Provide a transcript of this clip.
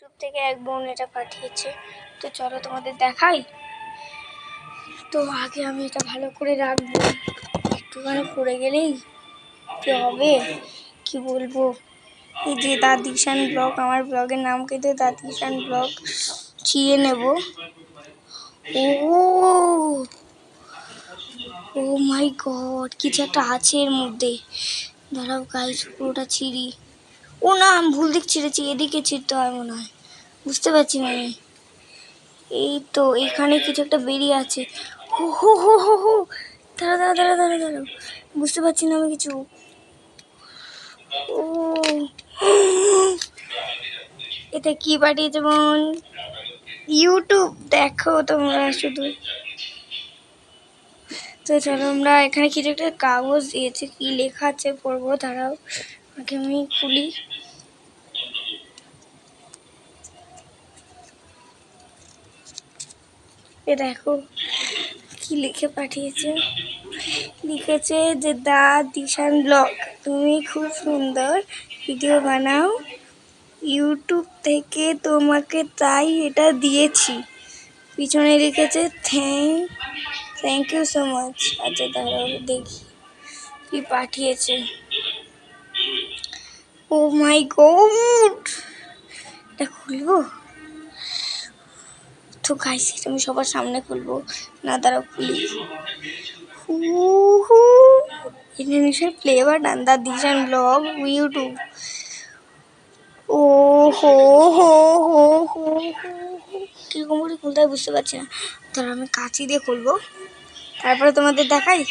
YouTube থেকে এক বোন এটা পাঠিয়েছে, তো চলো তোমাদের দেখাই। তো আগে আমি এটা ভালো করে রাখবো, একটুখানি পড়ে গেলেই কি হবে কি বলবো। এই যে দাদিশান ব্লগ, আমার ব্লগের নাম কিন্তু দাদিশান ব্লগ। ছিঁড়ে নেব। ও ও মাই গড, কিছু একটা আছে এর মধ্যে। দাঁড়াও গাইস, পুরোটা ছিঁড়ি। ও না, আমি ভুল দিক ছিঁড়েছি, এদিকে ছিঁড়তে হয় মনে হয়, বুঝতে পারছি না আমি। এই তো এখানে কিছু একটা বেরিয়ে আছে। হো হো হো হো হো, দাঁড়া দাঁড়া দাঁড়া দাঁড়া দাঁড়াও, বুঝতে পারছি না আমি কিছু। ও এটা কি পাঠিয়েছে বোন? ইউটিউব দেখো তোমরা শুধু। তো চলো, আমরা এখানে কিছু একটা কাগজ দিয়েছে, কি লেখা আছে পড়বো, দাঁড়াও আগে আমি খুলি। এ দেখো কি লিখে পাঠিয়েছে। লিখেছে যে দা দিশান ব্লগ, তুমি খুব সুন্দর ভিডিও বানাও, ইউটিউব থেকে তোমাকে তাই এটা দিয়েছি। পিছনে লিখেছে থ্যাংক ইউ সো মাচ। আচ্ছা দাঁড়াও দেখি কি পাঠিয়েছে। ও মাই গড, এটা খুলবো তো গাইস, এটা আমি সবার সামনে খুলবো না, দাঁড়াও খুলি। ইন্দোনেশিয়ার ফ্লেভার দা দিশান ব্লগ ইউটিউব। ও হো হো হো হো কিরকম করে খুলতে হয় বুঝতে পারছি না, তাহলে আমি কাঁচি দিয়ে খুলবো, তারপরে তোমাদের দেখাই।